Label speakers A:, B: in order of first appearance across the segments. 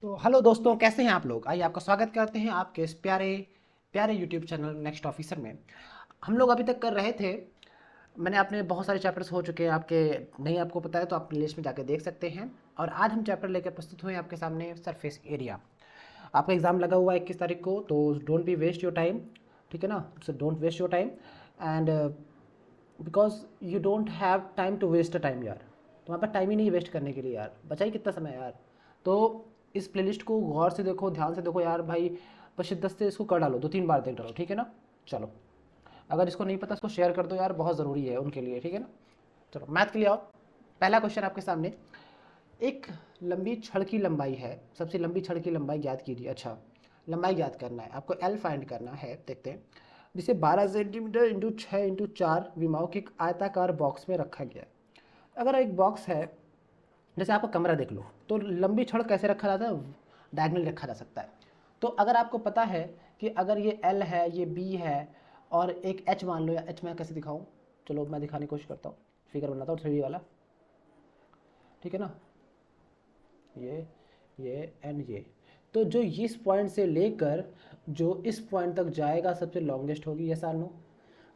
A: तो हेलो दोस्तों, कैसे हैं आप लोग। आइए आपका स्वागत करते हैं आपके इस प्यारे प्यारे यूट्यूब चैनल नेक्स्ट ऑफिसर में। हम लोग अभी तक कर रहे थे, मैंने अपने बहुत सारे चैप्टर्स हो चुके हैं आपके। नहीं आपको पता है तो आप प्लेलिस्ट में जाकर देख सकते हैं। और आज हम चैप्टर लेकर प्रस्तुत हुए हैं आपके सामने, सरफेस एरिया। आपका एग्ज़ाम लगा हुआ है 21 तारीख को, तो don't be waste your time. ठीक है ना, so don't waste your time and because you don't have time to waste a time यार। तुम्हारे पास टाइम ही नहीं वेस्ट करने के लिए यार, बचा ही कितना समय यार। तो इस प्लेलिस्ट को गौर से देखो, ध्यान से देखो यार भाई। बस शिद्दत से इसको कर डालो, 2-3 बार देख डालो, ठीक है ना। चलो, अगर इसको नहीं पता इसको शेयर कर दो यार, बहुत ज़रूरी है उनके लिए, ठीक है ना। चलो मैथ के लिए आओ। पहला क्वेश्चन आपके सामने। एक लंबी छड़ की लंबाई है, सबसे लंबी छड़ की लंबाई ज्ञात कीजिए। अच्छा, लंबाई ज्ञात करना है आपको, एल फाइंड करना है। देखते हैं। जिसे 12 सेंटीमीटर इंटू 6 इंटू 4 विमाओं के एक आयताकार बॉक्स में रखा गया है। अगर एक बॉक्स है, जैसे आपका कमरा देख लो, तो लंबी छड़ कैसे रखा जाता है, डायगनल रखा जा सकता है। तो अगर आपको पता है कि अगर ये एल है, ये बी है, और एक एच मान लो, या एच मैं कैसे दिखाऊं, चलो मैं दिखाने की कोशिश करता हूँ। फिगर बनाता हूँ 3D वाला, ठीक है ना। ये ये एंड ये, तो जो इस पॉइंट से लेकर जो इस पॉइंट तक जाएगा सबसे लॉन्गेस्ट होगी, ये सार नो।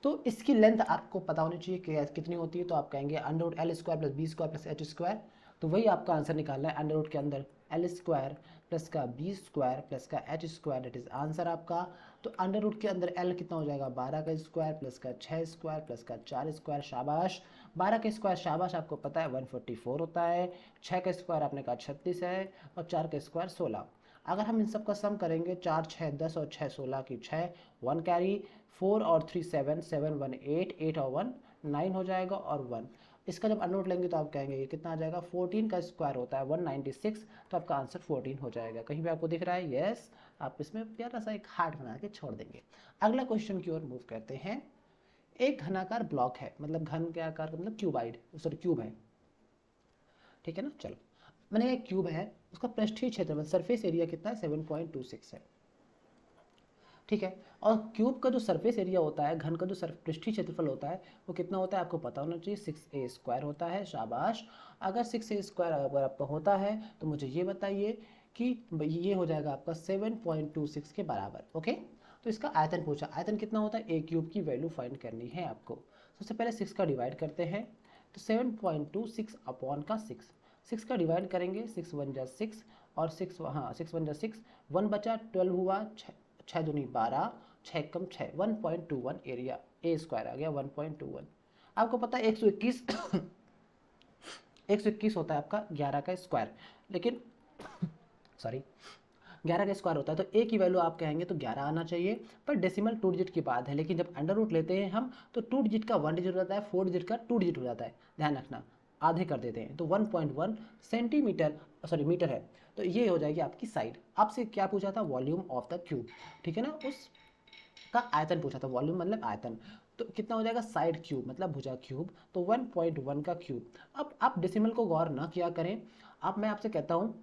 A: तो इसकी लेंथ आपको पता होनी चाहिए कि कितनी होती है। तो आप कहेंगे under root l square plus b square plus h square. तो वही आपका आंसर निकालना है, अंडर रूट के अंदर एल स्क्वायर प्लस का बी स्क्वायर प्लस का H square, that is answer आपका। तो अंडर रूट के अंदर एल कितना हो जाएगा, 12 का स्क्वायर प्लस का 6 स्क्वायर प्लस का 4 स्क्वायर। शाबाश, 12 का स्क्वायर शाबाश, आपको पता है 144 होता है। 6 का स्क्वायर आपने कहा 36 है, और 4 का स्क्वायर 16। अगर हम इन सब का सम करेंगे, 4 6 10 और 6 16 की 6, 1 कैरी, 4 और 3 7, 7 1 8, 8 और 1 9 हो जाएगा, और 1। इसका जब अनोट लेंगे तो आप कहेंगे ये कितना आ जाएगा, 14 का स्क्वायर होता है 196। तो आपका आंसर 14 हो जाएगा। कहीं भी आपको दिख रहा है, यस। आप इसमें प्यारा सा एक हार्ट बना के छोड़ देंगे। अगला क्वेश्चन की ओर मूव करते हैं। एक घनाकार ब्लॉक है, मतलब घन के आकार का मतलब क्यूबाइड, सॉरी क्यूब है, ठीक है ना। चलो, मैंने एक क्यूब है, उसका पृष्ठीय क्षेत्रफल सरफेस एरिया कितना है, 7.26 है, ठीक है। और क्यूब का जो सरफेस एरिया होता है, घन का जो पृष्ठीय क्षेत्रफल होता है, वो कितना होता है आपको पता होना चाहिए, 6a² होता है। शाबाश। अगर 6a² अगर आपका होता है तो मुझे ये बताइए कि ये हो जाएगा आपका 7.26 के बराबर, ओके। तो इसका आयतन पूछा, आयतन कितना होता है, ए क्यूब की वैल्यू फाइंड करनी है आपको। सबसे पहले 6 का डिवाइड करते हैं, तो 7.26 अपॉन का 6, 6 का डिवाइड करेंगे, 6 1 जा 6, और 6, हाँ 6 1 जा 6, 1 बचा, 12 हुआ, 6 दूनी 12, 6 कम 6, 1.21 एरिया, ए स्क्वायर आ गया 1.21। आपको पता है 121 121 होता है आपका 11 का स्क्वायर, लेकिन सॉरी 11 का स्क्वायर होता है, तो ए की वैल्यू आप कहेंगे तो 11 आना चाहिए। पर डेसिमल 2 डिजिट की बात है, लेकिन जब अंडर रूट लेते हैं हम, तो 2 डिजिट का 1 डिजिट हो जाता है, 4 डिजिट का 2 डिजिट हो जाता है, ध्यान रखना। आधे कर देते हैं तो 1.1 सेंटीमीटर, सॉरी मीटर है। तो ये हो जाएगी आपकी साइड। आपसे क्या पूछा था, वॉल्यूम ऑफ द क्यूब, ठीक है ना। उस का आयतन पूछा था, वॉल्यूम मतलब आयतन। तो कितना हो जाएगा, साइड क्यूब मतलब भुजा क्यूब, तो 1.1 का क्यूब। अब आप डेसिमल को गौर ना किया करें। अब मैं आपसे कहता हूँ,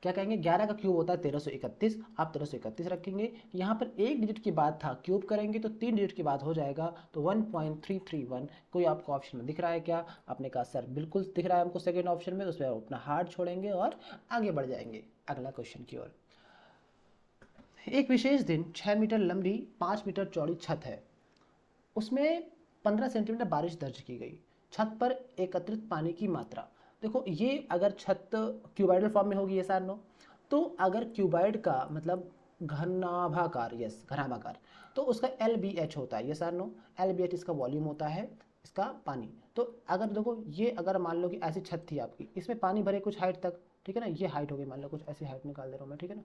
A: क्या कहेंगे, 11 का क्यूब होता है 1331, आप 1331 रखेंगे। यहाँ पर एक डिजिट की बात था, क्यूब करेंगे तो 3 डिजिट की बात हो जाएगा, तो 1.331। कोई आपको ऑप्शन में दिख रहा है क्या, आपने कहा सर बिल्कुल दिख रहा है हमको सेकेंड ऑप्शन में, तो उसमें अपना हार्ट छोड़ेंगे और आगे बढ़ जाएंगे अगला क्वेश्चन की ओर। एक विशेष दिन 6 मीटर लंबी 5 मीटर चौड़ी छत है, उसमें 15 सेंटीमीटर बारिश दर्ज की गई। छत पर एकत्रित पानी की मात्रा, देखो ये अगर छत क्यूबाइडल फॉर्म में होगी, ये सार नो। तो अगर क्यूबाइड का मतलब घनाभाकार, यस घनाभाकार, तो उसका एल बी एच होता है, ये सार नो। एल बी एच इसका वॉल्यूम होता है, इसका पानी। तो अगर देखो ये अगर मान लो कि ऐसी छत थी आपकी, इसमें पानी भरे कुछ हाइट तक, ठीक है ना। ये हाइट हो गई, मान लो कुछ ऐसी हाइट निकाल दे रहा हूँ मैं, ठीक है ना।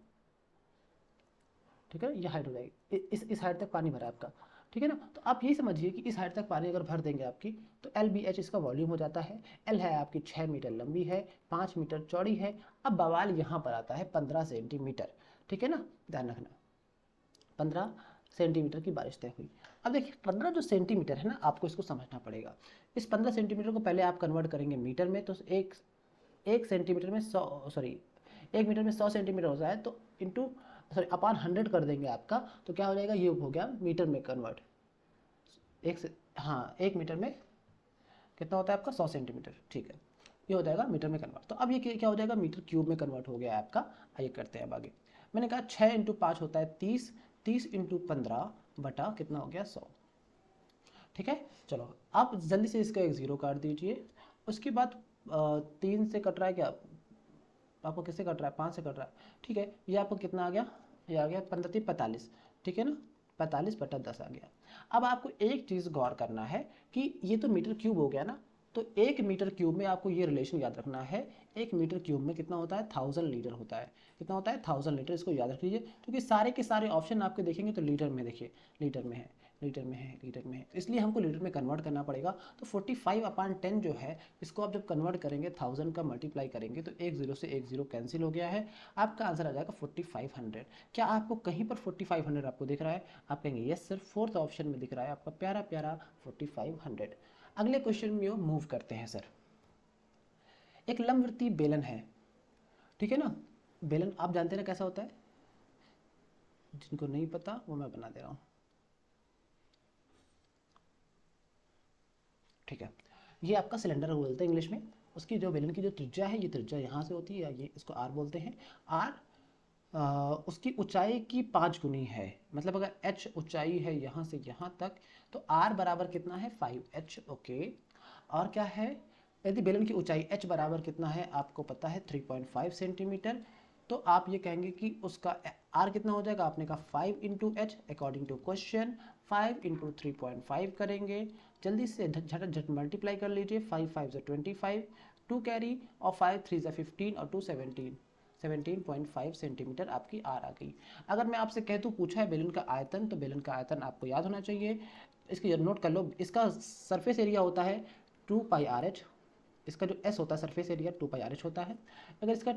A: ठीक है, ये हाइट हो जाएगी, इस हाइट तक पानी भरा है आपका, ठीक है ना। तो आप यही समझिए कि इस हाइट तक पानी अगर भर देंगे आपकी, तो एल बी एच इसका वॉल्यूम हो जाता है। एल है आपकी 6 मीटर लंबी है, 5 मीटर चौड़ी है। अब बवाल यहाँ पर आता है 15 सेंटीमीटर, ठीक है ना, ध्यान रखना। 15 सेंटीमीटर की बारिश तय हुई। अब देखिए 15 जो सेंटीमीटर है ना, आपको इसको समझना पड़ेगा। इस 15 सेंटीमीटर को पहले आप कन्वर्ट करेंगे मीटर में, तो एक सेंटीमीटर में 100, सॉरी 1 मीटर में 100 सेंटीमीटर होता है, तो इंटू, सॉरी अपॉन 100 कर देंगे आपका, तो क्या हो जाएगा, ये हो गया मीटर में कन्वर्ट। एक से, हाँ 1 मीटर में कितना होता है आपका, 100 सेंटीमीटर, ठीक है। ये हो जाएगा मीटर में कन्वर्ट। तो अब ये क्या हो जाएगा, मीटर क्यूब में कन्वर्ट हो गया है आपका। आइए करते हैं अब आगे। मैंने कहा 6 इंटू 5 होता है 30, 30 इंटू 15 बटा कितना हो गया 100। ठीक है, चलो आप जल्दी से इसका एक ज़ीरो काट दीजिए। उसके बाद 3 से कट रहा है क्या आपको, किससे कट रहा है, 5 से कट रहा है। ठीक है, ये आपको कितना आ गया, ये आ गया 15 45, ठीक है ना, 45 बटा 10 आ गया। अब आपको एक चीज़ गौर करना है कि ये तो मीटर क्यूब हो गया ना, तो 1 मीटर क्यूब में आपको ये रिलेशन याद रखना है। 1 मीटर क्यूब में कितना होता है, 1000 लीटर होता है। कितना होता है, 1000 लीटर। इसको याद रख लीजिए, क्योंकि सारे के सारे ऑप्शन आपके देखेंगे तो लीटर में, देखिए लीटर में है, लीटर में है, लीटर में है, इसलिए हमको लीटर में कन्वर्ट करना पड़ेगा। तो 45/10 जो है, इसको आप जब कन्वर्ट करेंगे 1000 का मल्टीप्लाई करेंगे तो एक जीरो से एक जीरो कैंसिल हो गया है। आपका आंसर आ जाएगा 4500। क्या आपको कहीं पर 4500 आपको दिख रहा है, आप कहेंगे यस सर, फोर्थ ऑप्शन में दिख रहा है आपका प्यारा प्यारा 4500। अगले क्वेश्चन में मूव करते हैं सर। एक लंबवृत्तीय बेलन है, ठीक है ना, बेलन आप जानते हैं ना कैसा होता है, जिनको नहीं पता वो मैं बना दे रहा हूँ। ठीक है, ये आपका सिलेंडर बोलते हैं इंग्लिश में। उसकी जो बेलन की जो त्रिज्या है, ये त्रिज्या यहाँ से होती है, या ये इसको आर बोलते हैं। आर उसकी ऊंचाई की 5 गुनी है। मतलब अगर h ऊंचाई है यहाँ से यहाँ तक, तो r बराबर कितना है 5h। ओके, और क्या है, यदि बेलन की ऊंचाई h बराबर कितना है आपको पता है 3.5 सेंटीमीटर, तो आप ये कहेंगे कि उसका r कितना हो जाएगा, आपने कहा 5 into h. According to question 5 into 3.5 करेंगे, जल्दी से झट झट मल्टीप्लाई कर लीजिए। 5 5 से 25, 2 कैरी, और 5 3 से 15, और 2 17, 17.5 सेंटीमीटर आपकी आर आ गई। अगर मैं आपसे कह दूँ पूछा है बेलन का आयतन, तो बेलन का आयतन आपको याद होना चाहिए, इसकी नोट कर लो। इसका सरफेस एरिया होता है 2πRh, इसका जो s होता है सरफेस एरिया 2πRh होता है। अगर इसका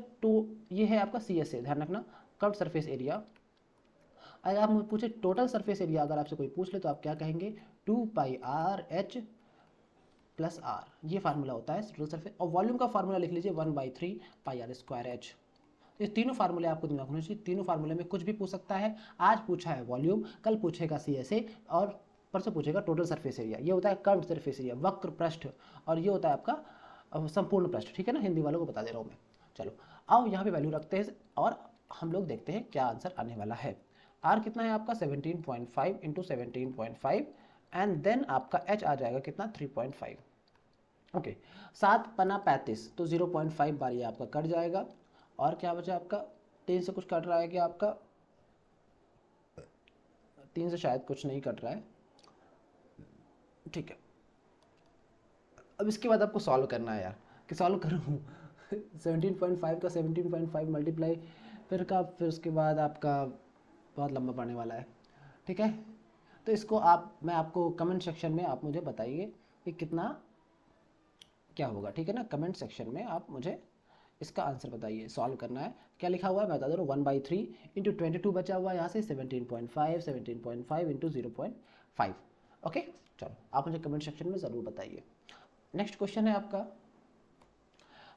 A: ये है आपका CS है, ध्यान रखना, कर्व्ड सरफेस एरिया। अगर आप मुझे पूछे टोटल सरफेस एरिया, अगर आपसे कोई पूछ ले तो आप क्या कहेंगे, 2πRh प्लस आर, ये फार्मूला होता है टोटल सरफेस। और वॉल्यूम का फार्मूला लिख लीजिए 1/3πr²h। ये तीनों फार्मूले आपको दिमाग में होने चाहिए। तीनों फार्मूले में कुछ भी पूछ सकता है। आज पूछा है वॉल्यूम, कल पूछेगा CSA, और परसों पूछेगा टोटल सरफेस एरिया। ये होता है कर्व्ड सरफेस एरिया, वक्र पृष्ठ, और ये होता है आपका संपूर्ण पृष्ठ। ठीक है ना, हिंदी वालों को बता दे रहा हूँ मैं। चलो आओ यहाँ पे वैल्यू रखते हैं और हम लोग देखते हैं क्या आंसर आने वाला है। आर कितना है आपका 17.5 इंटू 17.5, एंड देन आपका एच आ जाएगा कितना 3.5। ओके, 7 पना 35, तो 0.5 बार ये आपका कट जाएगा। और क्या बचा आपका, 3 से कुछ कट रहा है क्या आपका, 3 से शायद कुछ नहीं कट रहा है। ठीक है, अब इसके बाद आपको सॉल्व करना है यार, कि सॉल्व करूँ 17.5 का 17.5 मल्टीप्लाई फिर उसके बाद आपका बहुत लंबा पड़ने वाला है। ठीक है, तो इसको मैं आपको कमेंट सेक्शन में आप मुझे बताइए कि कितना क्या होगा। ठीक है ना, कमेंट सेक्शन में आप मुझे इसका आंसर बताइए। सॉल्व करना है, क्या लिखा हुआ है मैं बता दे रहा हूँ, 1/3 इंटू 22 बचा हुआ है यहाँ से 17.5 इंटू 0.5। ओके, चलो आप मुझे कमेंट सेक्शन में ज़रूर बताइए। नेक्स्ट क्वेश्चन है आपका,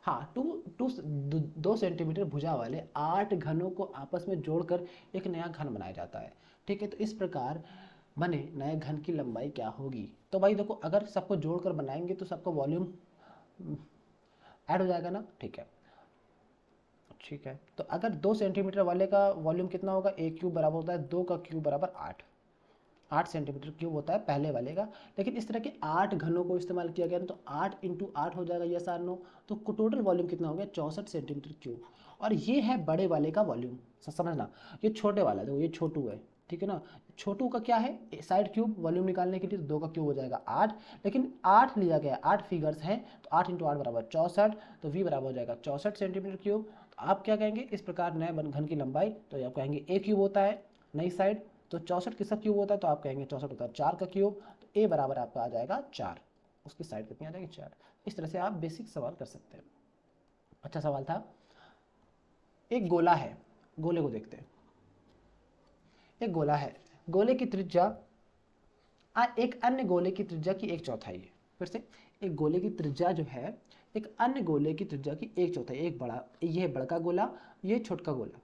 A: हाँ, 2 सेंटीमीटर भुजा वाले 8 घनों को आपस में जोड़कर एक नया घन बनाया जाता है। ठीक है, तो इस प्रकार बने नए घन की लंबाई क्या होगी। तो भाई देखो, अगर सबको जोड़कर बनाएंगे तो सबका वॉल्यूम ऐड हो जाएगा ना। ठीक है, ठीक है, तो अगर 2 सेंटीमीटर वाले का वॉल्यूम कितना होगा, a क्यूब बराबर होता है 2 का क्यूब बराबर 8 सेंटीमीटर क्यूब होता है पहले वाले का। लेकिन इस तरह के 8 घनों को इस्तेमाल किया गया ना, तो 8 इंटू 8 हो जाएगा, यस आर नो। तो टोटल वॉल्यूम कितना हो गया 64 सेंटीमीटर क्यूब। और ये है बड़े वाले का वॉल्यूम, समझना। ये छोटे वाला देखो, ये छोटू है, ठीक है ना। छोटू का क्या है, साइड क्यूब वॉल्यूम निकालने के लिए 2 का क्यूब हो जाएगा 8, लेकिन 8 लिया गया, 8 फिगर्स हैं, तो 8 इंटू 8 बराबर 64, तो v बराबर हो जाएगा 64 सेंटीमीटर क्यूब। तो आप क्या कहेंगे इस प्रकार नए घन की लंबाई, तो आप कहेंगे a क्यूब होता है नई साइड, तो 64 किसका क्यूब होता है, तो आप कहेंगे 64 होता है 4 का क्यूब, तो a बराबर आपका आ जाएगा 4, उसकी साइड कितनी आ जाएगी 4। इस तरह से आप बेसिक सवाल कर सकते हैं। अच्छा सवाल था। एक गोला है, गोले को देखते हैं। एक गोला है, गोले की त्रिज्या एक अन्य गोले की त्रिज्या की 1/4 है। फिर से, एक गोले की त्रिज्या जो है एक अन्य गोले की त्रिज्या की 1/4, एक बड़ा, ये बड़का गोला, ये छोटका गोला,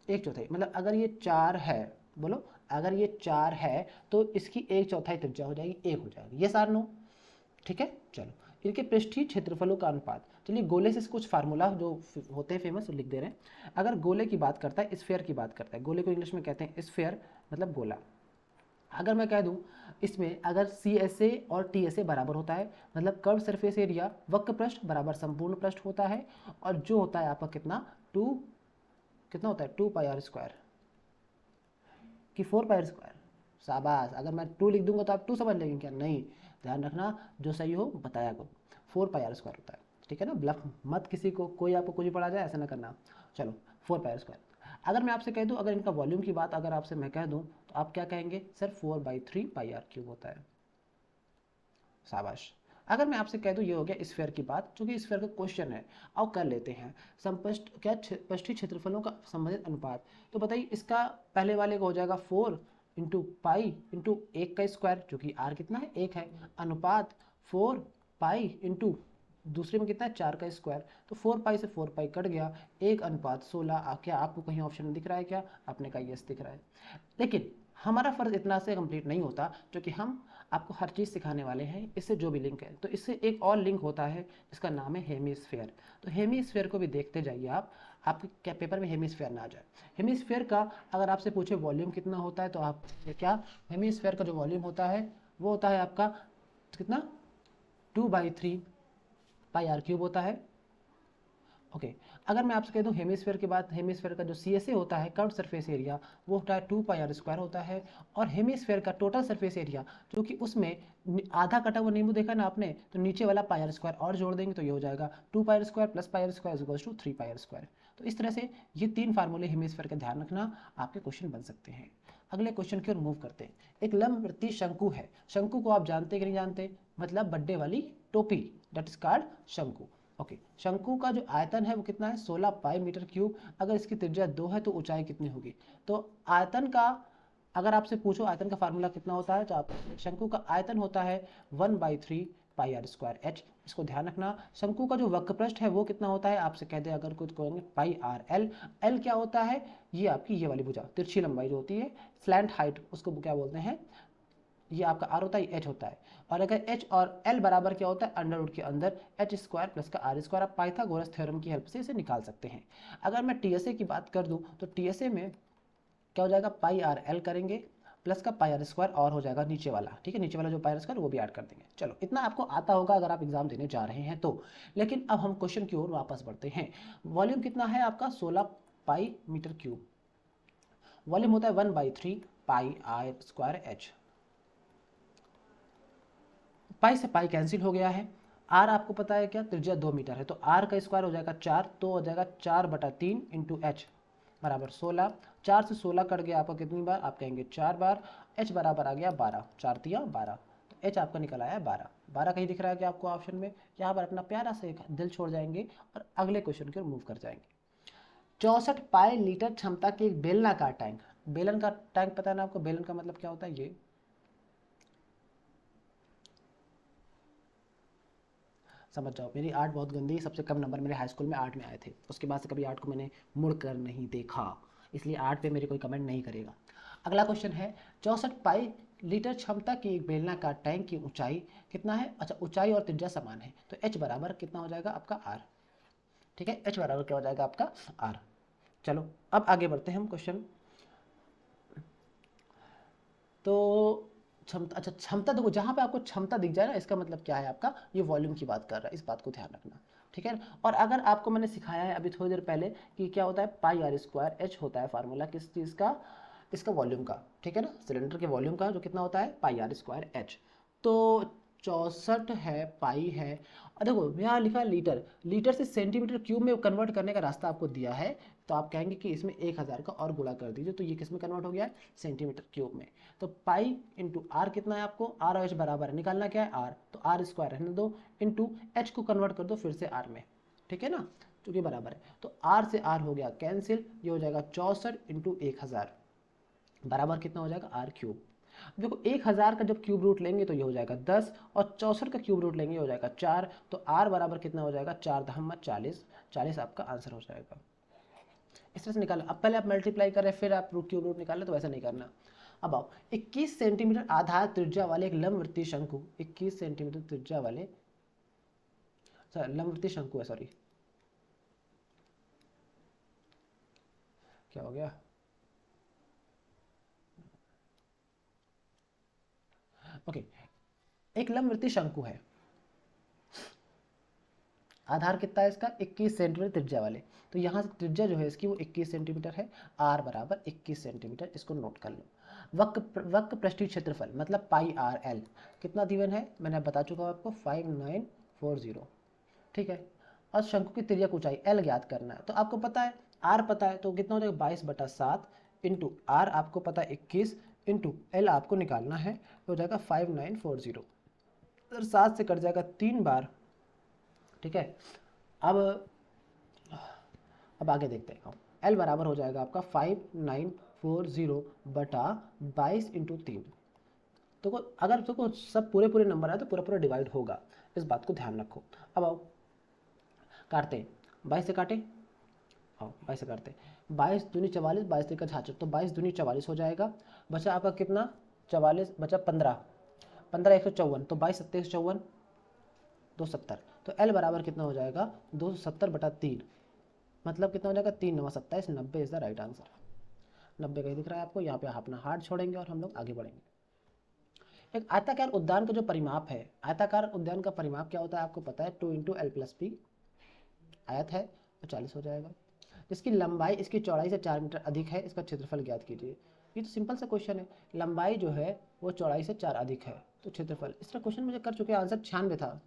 A: 1/4। मतलब अगर ये 4 है, बोलो अगर ये 4 है तो इसकी 1/4 त्रिज्या हो जाएगी 1 हो जाएगी, ये सार नो। ठीक है, चलो इनके पृष्ठीय क्षेत्रफलों का अनुपात। चलिए गोले से कुछ फार्मूला जो होते हैं फेमस लिख दे रहे हैं। अगर गोले की बात करता है, स्फेयर की बात करता है, गोले को इंग्लिश में कहते हैं स्फेयर मतलब गोला। अगर मैं कह दूं इसमें अगर CSA और TSA बराबर होता है मतलब कर्व सरफेस एरिया वक्र पृष्ठ बराबर संपूर्ण पृष्ठ होता है, और जो होता है आपका कितना कितना होता है 2πr² कि 4πr²। शाबाश, अगर मैं 2 लिख दूंगा तो आप 2 समझ लेंगे क्या? नहीं, ध्यान रखना जो सही हो बताया करो। 4πr² होता है, ठीक है ना। ब्लफ मत किसी को, कोई आपको कुछ भी पढ़ा जाए ऐसा ना करना। चलो 4πr²। अगर मैं आपसे कह दूं, अगर इनका वॉल्यूम की बात अगर आपसे मैं कह दूं तो आप क्या कहेंगे? सर 4/3πr³ होता है। शाबाश। अगर मैं आपसे कह दूं, ये हो गया स्फीयर की बात, चूंकि स्फीयर का क्वेश्चन है। अब कर लेते हैं समपृष्ठ क्या पृष्ठीय क्षेत्रफलों का संबंधित अनुपात। तो बताइए इसका पहले वाले का हो जाएगा 4 इंटू पाई इंटू 1 का स्क्वायर, जो कि r कितना है 1 है, अनुपात 4 पाई इंटू दूसरे में कितना है 4 का स्क्वायर। तो 4 पाई से 4 पाई कट गया, 1:16। क्या आपको कहीं ऑप्शन में दिख रहा है क्या? आपने कहा यस दिख रहा है। लेकिन हमारा फ़र्ज इतना से कंप्लीट नहीं होता, क्योंकि हम आपको हर चीज़ सिखाने वाले हैं। इससे जो भी लिंक है, तो इससे एक और लिंक होता है जिसका नाम है हेमीस्फेयर। तो हेमीस्फेयर को भी देखते जाइए आप, आपके क्या पेपर में हेमीस्फेयर ना आ जाए। हेमीस्फेयर का अगर आपसे पूछे वॉल्यूम कितना होता है, तो आप क्या हेमीस्फेयर का जो वॉल्यूम होता है वो होता है आपका कितना 2/3πr³ होता है। ओके अगर मैं आपसे कह दूं हेमीस्फेयर की बात, हेमीस्फेयर का जो CSA होता है कर्व सरफेस एरिया वो होता है 2πr² होता है। और हेमीस्फेयर का टोटल सरफेस एरिया, जो कि उसमें आधा कटा हुआ नींबू देखा ना आपने, तो नीचे वाला πr² और जोड़ देंगे तो ये हो जाएगा 2πr² + πr² 3πr²। तो इस तरह से ये 3 फार्मूले हेमीस्फेयर का ध्यान रखना, आपके क्वेश्चन बन सकते हैं। अगले क्वेश्चन की ओर मूव करते हैं। एक लंबवृत्तीय शंकु है। शंकु को आप जानते कि नहीं जानते? मतलब बड्डे वाली टोपी, दैट इज कॉल्ड शंकु। ओके शंकु का जो आयतन है वो कितना है 16 पाई मीटर क्यूब। अगर इसकी त्रिज्या 2 है तो ऊंचाई कितनी होगी? तो आयतन का अगर आपसे पूछो आयतन का फार्मूला कितना होता है, तो आप शंकु का आयतन होता है 1/3πr²h। इसको ध्यान रखना। शंकु का जो वक्रपृष्ठ है वो कितना होता है, आपसे कह दे अगर कुछ कहेंगे πrl। एल क्या होता है? ये आपकी ये वाली भुजा, तिरछी लंबाई जो होती है, स्लैंट हाइट, उसको क्या बोलते हैं? ये आपका r होता है, h होता है। और अगर h और l बराबर क्या होता है? अंडर रूट के अंदर h² प्लस का r²। आप पाइथागोरस थ्योरम की हेल्प से इसे निकाल सकते हैं। अगर मैं TSA की बात कर दूं तो TSA में क्या हो जाएगा πrl करेंगे प्लस का πr² और हो जाएगा नीचे वाला, ठीक है, नीचे वाला जो πr² वो भी ऐड कर देंगे। चलो इतना आपको आता होगा अगर आप एग्जाम देने जा रहे हैं तो। लेकिन अब हम क्वेश्चन की ओर वापस बढ़ते हैं। वॉल्यूम कितना है आपका 16 पाई मीटर क्यूब। वॉल्यूम होता है 1/3πr²h। पाई से पाई कैंसिल हो गया है। आर आपको पता है क्या, त्रिज्या 2 मीटर है, तो आर का स्क्वायर हो जाएगा 4, तो हो जाएगा 4/3 इंटू एच बराबर 16। 4 से 16 कट गया आपका कितनी बार? आप कहेंगे 4 बार। एच बराबर आ गया 12, 4 तिया 12, तो एच आपका निकल आया 12। 12 कहीं दिख रहा है क्या आपको ऑप्शन में? यहाँ पर अपना प्यारा से एक दिल छोड़ जाएंगे और अगले क्वेश्चन की ओर मूव कर जाएंगे। 64 पाई लीटर क्षमता के एक बेलनाकार टैंक। बेलन का टैंक पता है ना आपको? बेलन का मतलब क्या होता है? ये समझ जाओ। मेरी आर्ट बहुत गंदी है, सबसे कम नंबर मेरे हाई स्कूल में आर्ट में आए थे। उसके बाद से कभी आर्ट को मैंने मुड़ कर नहीं देखा, इसलिए आर्ट पे मेरे कोई कमेंट नहीं करेगा। अगला क्वेश्चन है 64 पाई लीटर क्षमता की एक बेलनाकार टैंक की ऊंचाई कितना है? अच्छा ऊंचाई और त्रिज्या समान है, तो एच बराबर कितना हो जाएगा आपका आर। ठीक है, एच बराबर क्या हो जाएगा आपका आर। चलो अब आगे बढ़ते हैं हम क्वेश्चन। तो क्षमता, अच्छा क्षमता देखो, जहाँ पे आपको क्षमता दिख जाए ना, इसका मतलब क्या है आपका ये वॉल्यूम की बात कर रहा है, इस बात को ध्यान रखना। ठीक है, और अगर आपको मैंने सिखाया है अभी थोड़ी देर पहले कि क्या होता है πr², h होता है फार्मूला किस चीज़ का? इसका वॉल्यूम का, ठीक है ना, सिलेंडर के वॉल्यूम का जो कितना होता है πr²h। तो 64 है, पाई है, और देखो यहाँ लिखा है लीटर, लीटर से सेंटीमीटर क्यूब में कन्वर्ट करने का रास्ता आपको दिया है, तो आप कहेंगे कि इसमें 1000 का और गुणा कर दीजिए, तो ये किस में कन्वर्ट हो गया है? सेंटीमीटर क्यूब में। तो पाई इंटू आर कितना है आपको? आर और एच बराबर है, निकालना क्या है? आर, तो r² रहने दो, इंटू एच को कन्वर्ट कर दो फिर से आर में, ठीक है ना, क्योंकि बराबर है। तो आर से आर हो गया कैंसिल, ये हो जाएगा 64 इंटू 1000 बराबर कितना हो जाएगा? r³। देखो 1000 का जब क्यूब रूट लेंगे तो ये हो जाएगा 10, और 64 का क्यूब रूट लेंगे हो जाएगा 4, तो r बराबर कितना हो जाएगा? 4×40, 40 आपका आंसर हो जाएगा। इस तरह से निकालना। अब पहले आप मल्टीप्लाई करें फिर आप क्यूब रूट निकालें, तो वैसा नहीं करना। अब आओ 21 सेंटीमीटर आधार त्रिज्या वाले एक लंबवृत्तीय शंकु, 21 सेंटीमीटर त्रिज्या वाले लंबवृत्तीय शंकु है, सॉरी क्या हो गया, ओके। एक लंबवृत्तीय शंकु है, आधार कितना है इसका, 21 सेंटीमीटर त्रिज्या वाले। तो यहाँ से त्रिज्या जो है इसकी वो 21 सेंटीमीटर है, आर बराबर 21 सेंटीमीटर, इसको नोट कर लो। वक्र पृष्ठीय क्षेत्रफल मतलब पाई आर एल कितना दिवन है, मैंने बता चुका हूँ आपको 5940, ठीक है। और शंकु की तिर्यक ऊंचाई एल ज्ञात करना है, तो आपको पता है आर पता है, तो कितना हो जाएगा 22/7 इंटू आर आपको पता है 21 इंटू एल आपको निकालना है, तो हो जाएगा 5940। अगर 7 से कट जाएगा 3 बार, ठीक है। अब आगे देखते हैं, एल बराबर हो जाएगा आपका 5940/22 इंटू 3। तो अगर तो सब पूरे नंबर है तो पूरा डिवाइड होगा, इस बात को ध्यान रखो। अब आओ काटते हैं, 22 से काटे, आओ 22 से काटते हैं, 22 दूनी 44, 22 का 66, तो 22 दूनी 44 हो जाएगा। बचा आपका कितना, 44 बचा 15, 15 154, तो 22 27 54 270, तो एल बराबर कितना हो जाएगा 270/3, मतलब कितना हो जाएगा 3 9 27, 90 इज द राइट आंसर। 90 कहीं दिख रहा है आपको, यहाँ पे अपना हाथ छोड़ेंगे और हम लोग आगे बढ़ेंगे। एक आयताकार उद्यान का जो परिमाप है, आयताकार उद्यान का परिमाप क्या होता है आपको पता है, 2 इंटू एल प्लस पी, आयत है तो 40 हो जाएगा। जिसकी लंबाई इसकी चौड़ाई से 4 मीटर अधिक है, इसका क्षेत्रफल ज्ञात कीजिए। ये तो सिंपल सा क्वेश्चन है, लंबाई जो है वो चौड़ाई से 4 अधिक है, तो क्षेत्रफल, इसका क्वेश्चन मुझे कर चुके हैं, आंसर 96 था।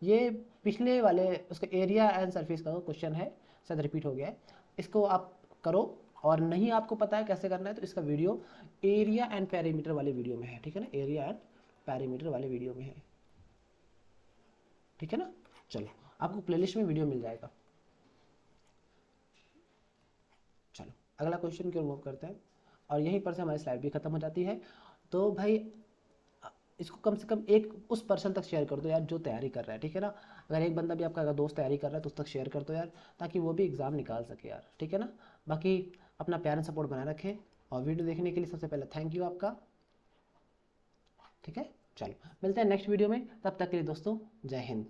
A: ये पिछले वाले उसका एरिया एंड सरफेस का क्वेश्चन है, शायद रिपीट हो गया है, इसको आप करो। और नहीं आपको पता है कैसे करना है तो इसका वीडियो एरिया एंड पैरीमीटर वाले वीडियो में है, ठीक है ना, एरिया एंड पैरीमीटर वाले वीडियो में है, ठीक है ना। चलो आपको प्लेलिस्ट में वीडियो मिल जाएगा। चलो अगला क्वेश्चन की ओर मूव करते हैं, और यहीं पर से हमारी स्लाइड भी खत्म हो जाती है। तो भाई इसको कम से कम एक उस पर्सन तक शेयर कर दो यार जो तैयारी कर रहा है, ठीक है ना। अगर एक बंदा भी आपका अगर दोस्त तैयारी कर रहा है तो उस तक शेयर कर दो यार, ताकि वो भी एग्ज़ाम निकाल सके यार, ठीक है ना। बाकी अपना प्यार एंड सपोर्ट बनाए रखें, और वीडियो देखने के लिए सबसे पहले थैंक यू आपका, ठीक है। चलो मिलते हैं नेक्स्ट वीडियो में, तब तक के लिए दोस्तों जय हिंद।